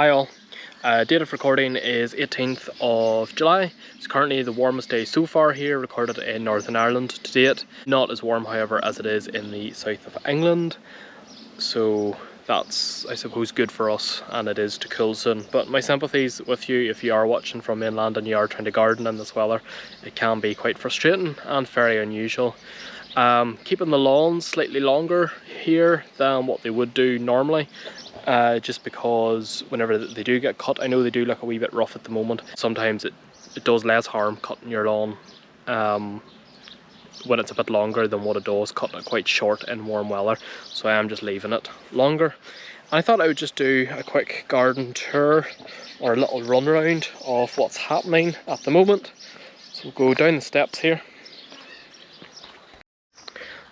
Hi all, date of recording is 18th of July. It's currently the warmest day so far here, recorded in Northern Ireland to date. Not as warm however as it is in the south of England, so that's I suppose good for us, and it is to cool soon. But my sympathies with you if you are watching from mainland and you are trying to garden in this weather. It can be quite frustrating and very unusual. Keeping the lawns slightly longer here than what they would do normally. Just because whenever they do get cut, I know they do look a wee bit rough at the moment. Sometimes it does less harm cutting your lawn when it's a bit longer than what it does cutting it quite short in warm weather. So I am just leaving it longer. I thought I would just do a quick garden tour or a little run around of what's happening at the moment. So we'll go down the steps here.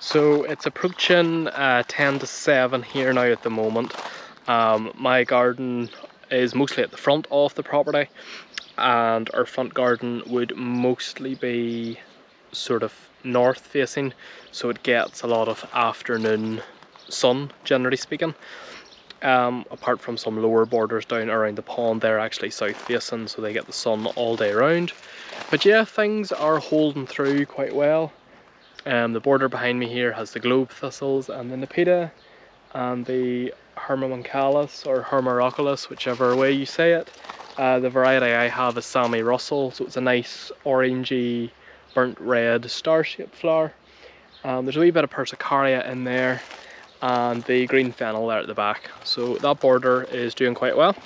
So it's approaching 10 to 7 here now at the moment. My garden is mostly at the front of the property, and our front garden would mostly be sort of north facing, so it gets a lot of afternoon sun, generally speaking. Apart from some lower borders down around the pond, they're actually south facing, so they get the sun all day round. But yeah, things are holding through quite well. The border behind me here has the globe thistles and the nepeta and the Hermamoncalis or Hermaroculus, whichever way you say it. The variety I have is Sammy Russell, so it's a nice orangey burnt red star-shaped flower. There's a wee bit of persicaria in there and the green fennel there at the back, so that border is doing quite well.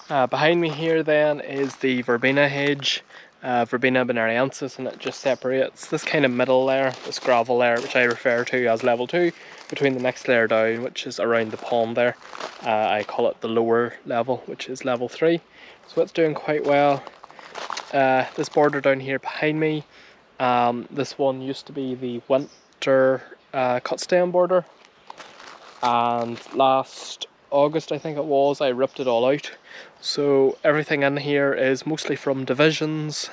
Behind me here then is the Verbena Hedge, Verbena bonariensis, and it just separates this kind of middle layer, this gravel layer, which I refer to as level 2, between the next layer down, which is around the pond there. I call it the lower level, which is level 3. So it's doing quite well. This border down here behind me, this one used to be the winter cut stem border, and last August I think it was, I ripped it all out. So everything in here is mostly from divisions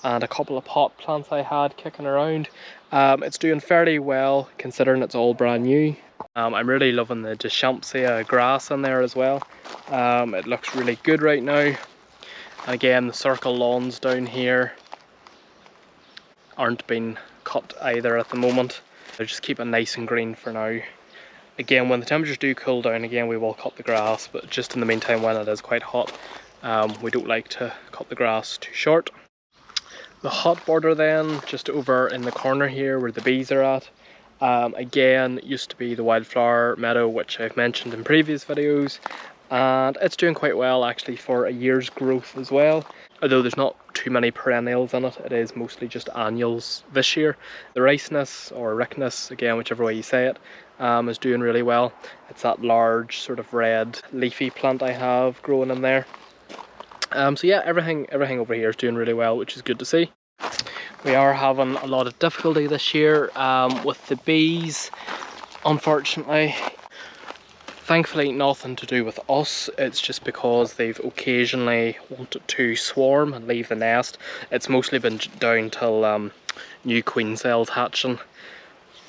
and a couple of pot plants I had kicking around. It's doing fairly well considering it's all brand new. I'm really loving the Deschampsia grass in there as well. It looks really good right now. And again, the circle lawns down here aren't being cut either at the moment. They're just keeping nice and green for now. Again, when the temperatures do cool down again, we will cut the grass, but just in the meantime when it is quite hot, we don't like to cut the grass too short. The hot border then, just over in the corner here where the bees are at, again, used to be the Wildflower Meadow, which I've mentioned in previous videos, and it's doing quite well actually for a year's growth as well. Although there's not too many perennials in it, it is mostly just annuals this year. The ricinus, or ricnus, again, whichever way you say it, is doing really well. It's that large sort of red leafy plant I have growing in there. So yeah, everything over here is doing really well, which is good to see. We are having a lot of difficulty this year with the bees, unfortunately. Thankfully nothing to do with us, it's just because they've occasionally wanted to swarm and leave the nest. It's mostly been down till new queen cells hatching,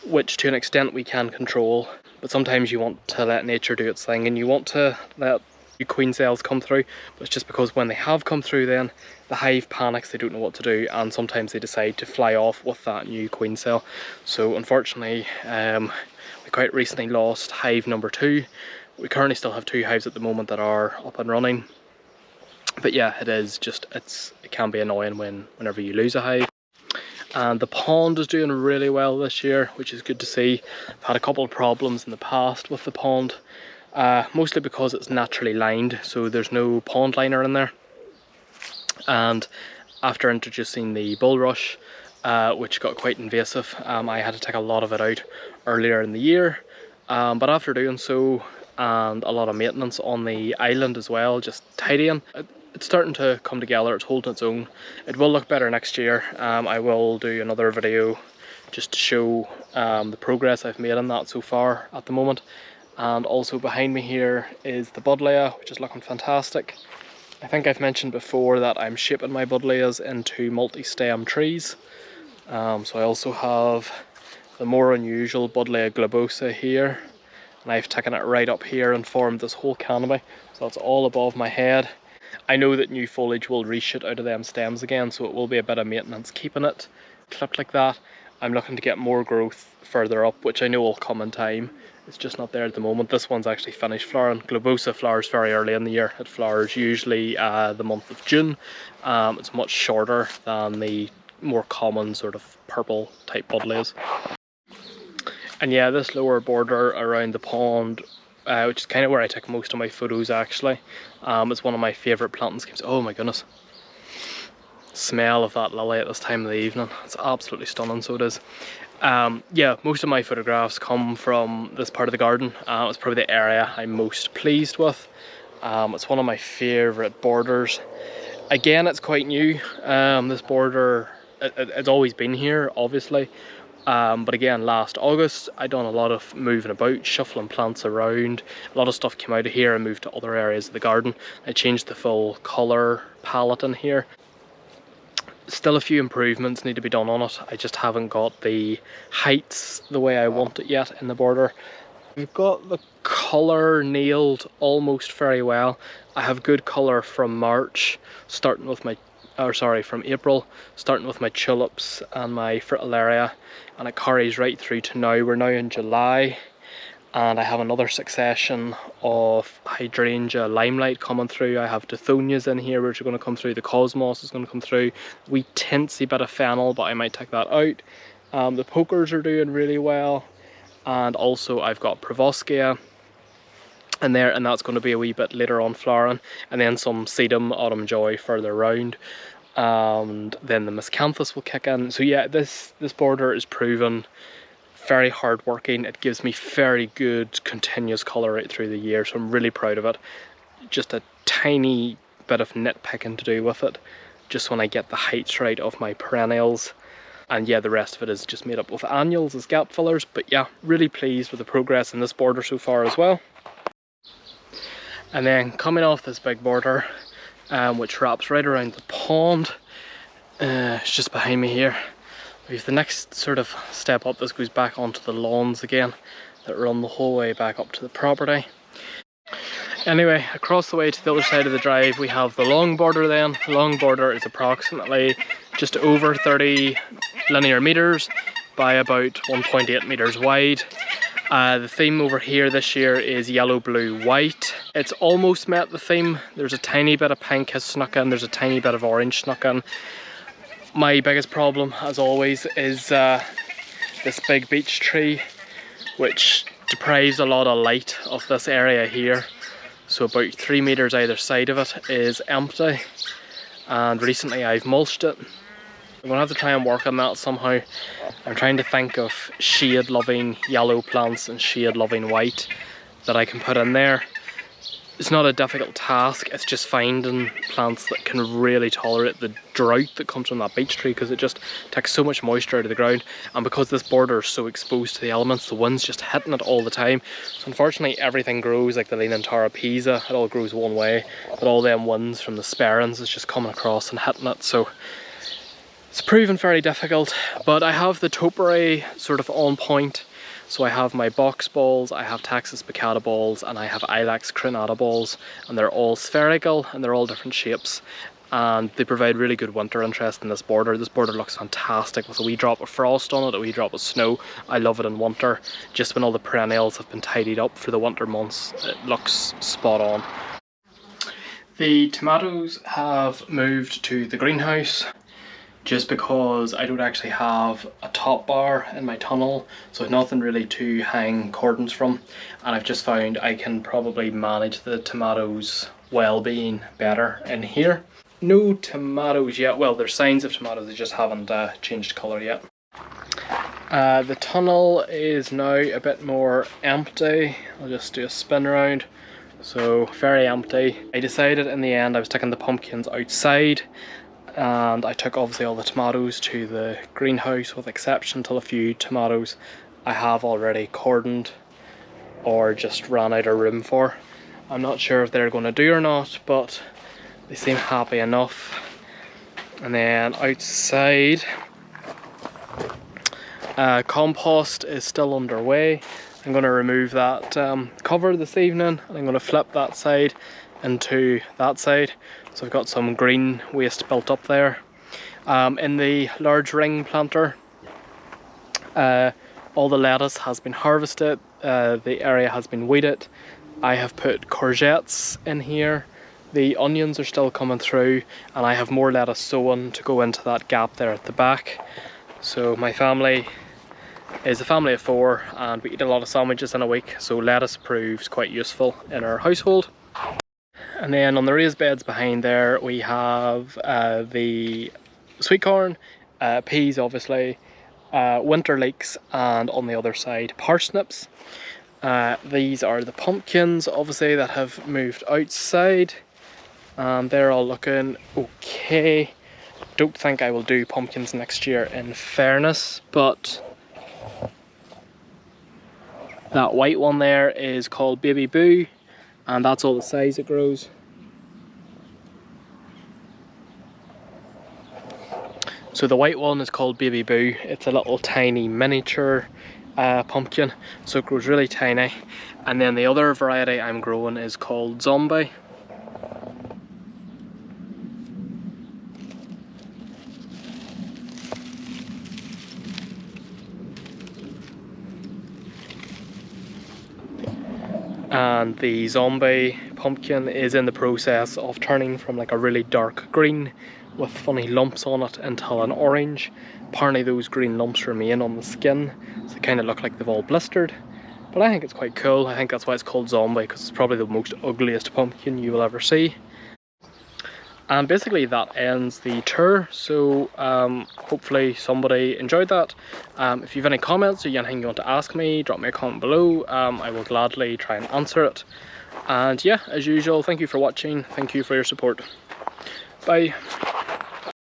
which to an extent we can control, but sometimes you want to let nature do its thing and you want to let new queen cells come through, but it's just because when they have come through then the hive panics, they don't know what to do, and sometimes they decide to fly off with that new queen cell. So unfortunately we quite recently lost hive number 2. We currently still have 2 hives at the moment that are up and running, but yeah, it can be annoying whenever you lose a hive. And the pond is doing really well this year, which is good to see. I've had a couple of problems in the past with the pond, mostly because it's naturally lined, so there's no pond liner in there. And after introducing the bulrush, which got quite invasive, I had to take a lot of it out earlier in the year. But after doing so, and a lot of maintenance on the island as well, just tidying, it's starting to come together, it's holding its own. It will look better next year. I will do another video just to show the progress I've made on that so far at the moment. And also behind me here is the Buddleia, which is looking fantastic. I think I've mentioned before that I'm shaping my Buddleias into multi-stem trees. So I also have the more unusual Buddleia globosa here, and I've taken it right up here and formed this whole canopy, so it's all above my head. I know that new foliage will reshoot out of them stems again, so it will be a bit of maintenance keeping it clipped like that. I'm looking to get more growth further up, which I know will come in time. It's just not there at the moment. This one's actually finished flowering. Globosa flowers very early in the year. It flowers usually the month of June. It's much shorter than the more common sort of purple type Buddleias. And yeah, this lower border around the pond, which is kind of where I take most of my photos actually, it's one of my favourite planting schemes. Oh my goodness. Smell of that lily at this time of the evening. It's absolutely stunning, so it is. Yeah, most of my photographs come from this part of the garden. It's probably the area I'm most pleased with. It's one of my favourite borders. Again, it's quite new. This border, it's always been here, obviously. But again, last August, I done a lot of moving about, shuffling plants around. A lot of stuff came out of here and moved to other areas of the garden. I changed the full colour palette in here. Still a few improvements need to be done on it. I just haven't got the heights the way I want it yet in the border. We've got the colour nailed almost very well. I have good colour from March, starting with my, from April, starting with my tulips and my fritillaria, and it carries right through to now. We're now in July, and I have another succession of hydrangea limelight coming through. I have Dithonias in here which are going to come through. The cosmos is going to come through. Wee tinsy bit of fennel, but I might take that out. The pokers are doing really well, and also I've got Proboscia in there, and that's going to be a wee bit later on flowering, and then some sedum autumn joy further round, and then the miscanthus will kick in. So yeah, this border is proven very hard working. It gives me very good continuous colour right through the year, so I'm really proud of it. Just a tiny bit of nitpicking to do with it, just when I get the heights right of my perennials, and yeah, the rest of it is just made up with annuals as gap fillers. But yeah, really pleased with the progress in this border so far as well. And then coming off this big border, which wraps right around the pond, it's just behind me here. We have the next sort of step up. This goes back onto the lawns again that run the whole way back up to the property. Anyway, across the way to the other side of the drive we have the long border then. The long border is approximately just over 30 linear meters by about 1.8 meters wide. The theme over here this year is yellow, blue, white. It's almost met the theme. There's a tiny bit of pink has snuck in, there's a tiny bit of orange snuck in. My biggest problem, as always, is this big beech tree, which deprives a lot of light of this area here. So about 3 meters either side of it is empty, and recently I've mulched it. I'm going to have to try and work on that somehow. I'm trying to think of shade-loving yellow plants and shade-loving white that I can put in there. It's not a difficult task, it's just finding plants that can really tolerate the drought that comes from that beech tree, because it just takes so much moisture out of the ground, and because this border is so exposed to the elements, the wind's just hitting it all the time. So unfortunately everything grows like the Leonantara Pisa, it all grows one way, but all them winds from the sperrins is just coming across and hitting it, so it's proven very difficult. But I have the topiary sort of on point. So I have my box balls, I have Taxus baccata balls, and I have Ilex crenata balls, and they're all spherical and they're all different shapes, and they provide really good winter interest in this border. This border looks fantastic with a wee drop of frost on it, a wee drop of snow. I love it in winter, just when all the perennials have been tidied up for the winter months. It looks spot on. The tomatoes have moved to the greenhouse, just because I don't actually have a top bar in my tunnel, so nothing really to hang cordons from, and I've just found I can probably manage the tomatoes' well-being better in here. No tomatoes yet. Well, there's signs of tomatoes, they just haven't changed colour yet. The tunnel is now a bit more empty. I'll just do a spin around. So very empty. I decided in the end I was taking the pumpkins outside, and I took obviously all the tomatoes to the greenhouse, with exception to a few tomatoes I have already cordoned or just ran out of room for. I'm not sure if they're going to do or not, but they seem happy enough. And then outside, compost is still underway. I'm going to remove that cover this evening, and I'm going to flip that side into that side. So I've got some green waste built up there. In the large ring planter, all the lettuce has been harvested, the area has been weeded. I have put courgettes in here, the onions are still coming through, and I have more lettuce sown to go into that gap there at the back. So my family is a family of 4 and we eat a lot of sandwiches in a week, so lettuce proves quite useful in our household. And then on the raised beds behind there we have the sweet corn, peas obviously, winter leeks, and on the other side parsnips. These are the pumpkins obviously that have moved outside, and they're all looking okay. Don't think I will do pumpkins next year in fairness, but that white one there is called Baby Boo, and that's all the size it grows. So the white one is called Baby Boo. It's a little tiny miniature pumpkin, so it grows really tiny. And then the other variety I'm growing is called Zombie. And the Zombie pumpkin is in the process of turning from like a really dark green with funny lumps on it into an orange. Apparently those green lumps remain on the skin, so they kind of look like they've all blistered. But I think it's quite cool. I think that's why it's called Zombie, because it's probably the most ugliest pumpkin you will ever see. And basically that ends the tour, so hopefully somebody enjoyed that. If you have any comments or anything you want to ask me, drop me a comment below. I will gladly try and answer it. And yeah, as usual, thank you for watching, thank you for your support. Bye.